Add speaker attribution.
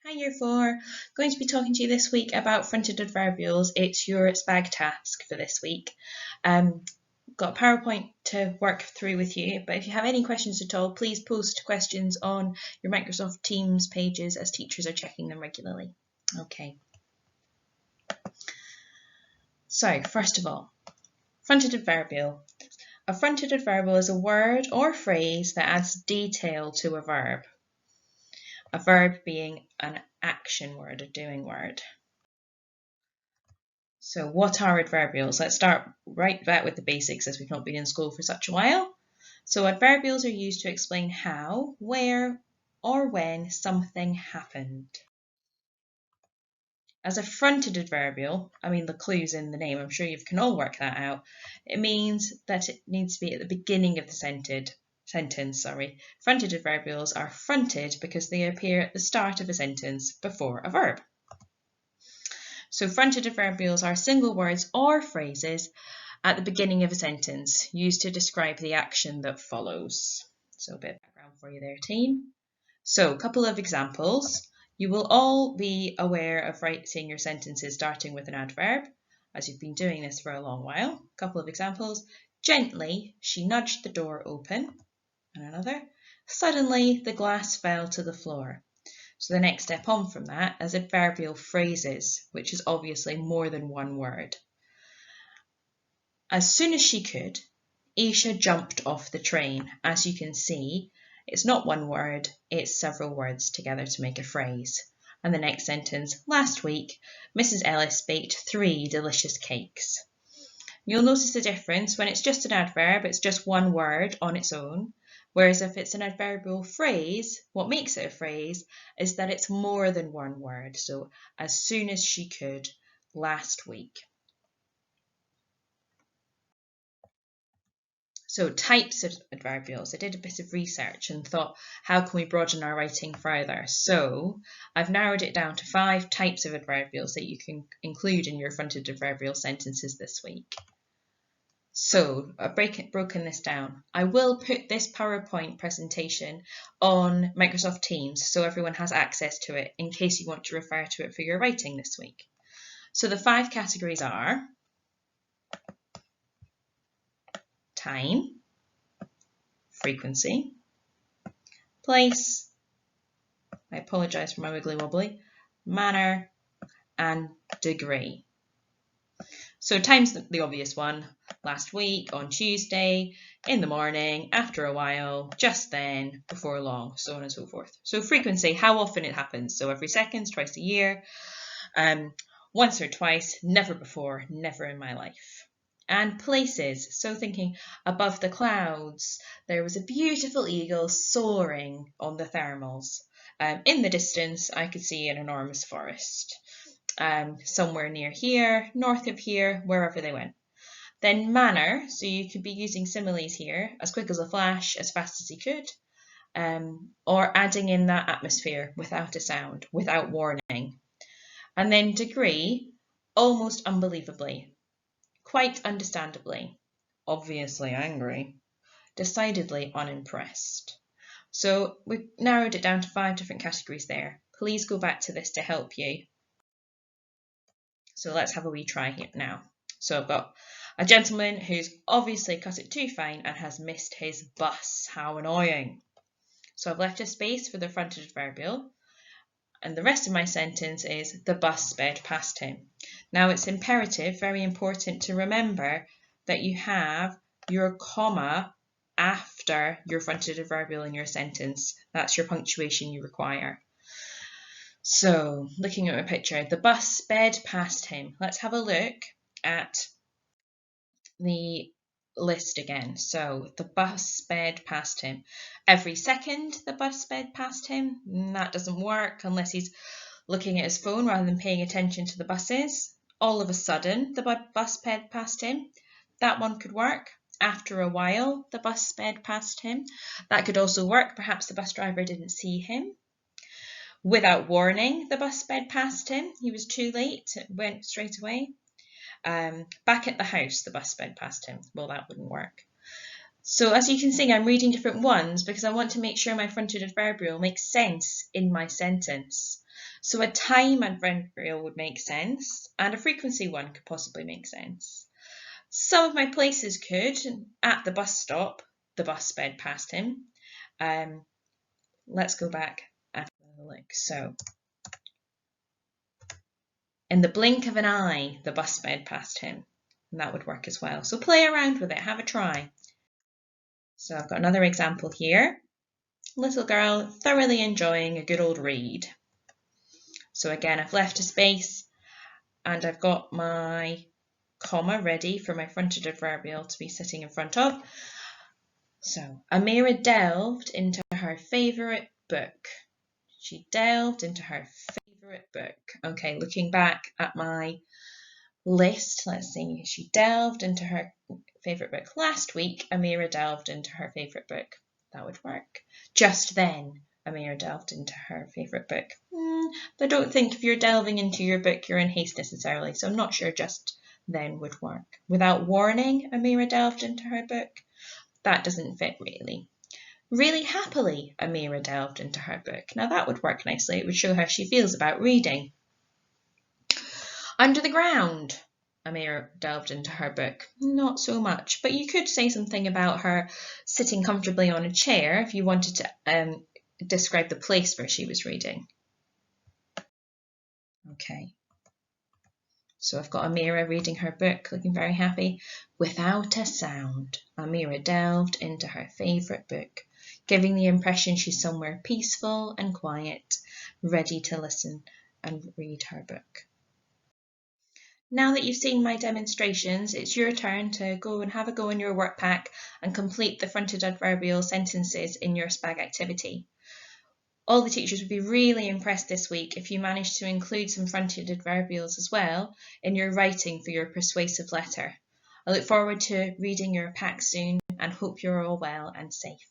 Speaker 1: Hi Year 4, going to be talking to you this week about fronted adverbials. It's your SPaG task for this week. Got a PowerPoint to work through with you, but if you have any questions at all, please post questions on your Microsoft Teams pages as teachers are checking them regularly. Okay. So, first of all, fronted adverbial. A fronted adverbial is a word or phrase that adds detail to a verb. A verb being an action word, a doing word. So what are adverbials? Let's start right back with the basics as we've not been in school for such a while. So adverbials are used to explain how, where, or when something happened. As a fronted adverbial, I mean the clue's in the name, I'm sure you can all work that out. It means that it needs to be at the beginning of the sentence. Fronted adverbials are fronted because they appear at the start of a sentence before a verb. So fronted adverbials are single words or phrases at the beginning of a sentence used to describe the action that follows. So a bit of background for you there, team. So a couple of examples. You will all be aware of writing your sentences starting with an adverb, as you've been doing this for a long while. A couple of examples. Gently, she nudged the door open. And another. Suddenly, the glass fell to the floor. So the next step on from that is adverbial phrases, which is obviously more than one word. As soon as she could, Aisha jumped off the train. As you can see, it's not one word, it's several words together to make a phrase. And the next sentence, last week, Mrs. Ellis baked 3 delicious cakes. You'll notice the difference. When it's just an adverb, it's just one word on its own. Whereas if it's an adverbial phrase, what makes it a phrase is that it's more than one word. So, as soon as she could, last week. So, types of adverbials. I did a bit of research and thought, how can we broaden our writing further? So, I've narrowed it down to 5 types of adverbials that you can include in your fronted adverbial sentences this week. So I've broken this down. I will put this PowerPoint presentation on Microsoft Teams so everyone has access to it in case you want to refer to it for your writing this week. So the 5 categories are time, frequency, place, I apologise for my wiggly wobbly, manner, and degree. So time's the obvious one. Last week, on Tuesday, in the morning, after a while, just then, before long, so on and so forth. So frequency, how often it happens. So every second, twice a year, once or twice, never before, never in my life. And places, so thinking above the clouds, there was a beautiful eagle soaring on the thermals. In the distance, I could see an enormous forest. Somewhere near here, north of here, wherever they went. Then manner, so you could be using similes here, as quick as a flash, as fast as he could, or adding in that atmosphere without a sound, without warning. And then degree, almost unbelievably, quite understandably, obviously angry, decidedly unimpressed. So we've narrowed it down to 5 different categories there. Please go back to this to help you. So let's have a wee try here now. So I've got a gentleman who's obviously cut it too fine and has missed his bus. How annoying. So I've left a space for the fronted adverbial. And the rest of my sentence is the bus sped past him. Now it's imperative, very important to remember that you have your comma after your fronted adverbial in your sentence. That's your punctuation you require. So looking at my picture, the bus sped past him. Let's have a look at the list again. So the bus sped past him. Every second the bus sped past him. That doesn't work unless he's looking at his phone rather than paying attention to the buses. All of a sudden the bus sped past him. That one could work. After a while the bus sped past him. That could also work. Perhaps the bus driver didn't see him. Without warning the bus sped past him. He was too late. It went straight away. Back at the house, the bus sped past him. Well, that wouldn't work. So as you can see, I'm reading different ones because I want to make sure my fronted adverbial makes sense in my sentence. So a time adverbial would make sense, and a frequency one could possibly make sense. Some of my places could. At the bus stop, the bus sped past him. Let's go back and have a look. So, in the blink of an eye, the bus sped past him. And that would work as well. So play around with it, have a try. So I've got another example here. Little girl thoroughly enjoying a good old read. So again, I've left a space and I've got my comma ready for my fronted adverbial to be sitting in front of. So Amira delved into her favourite book. She delved into her favourite book. Okay, looking back at my list, let's see. She delved into her favourite book last week. Amira delved into her favourite book. That would work. Just then, Amira delved into her favourite book. I don't think if you're delving into your book, you're in haste necessarily, so I'm not sure just then would work. Without warning, Amira delved into her book. That doesn't fit really. Really happily, Amira delved into her book. Now that would work nicely. It would show how she feels about reading. Under the ground, Amira delved into her book. Not so much, but you could say something about her sitting comfortably on a chair if you wanted to describe the place where she was reading. Okay. So I've got Amira reading her book, looking very happy. Without a sound, Amira delved into her favourite book, giving the impression she's somewhere peaceful and quiet, ready to listen and read her book. Now that you've seen my demonstrations, it's your turn to go and have a go in your work pack and complete the fronted adverbial sentences in your SPaG activity. All the teachers would be really impressed this week if you managed to include some fronted adverbials as well in your writing for your persuasive letter. I look forward to reading your pack soon and hope you're all well and safe.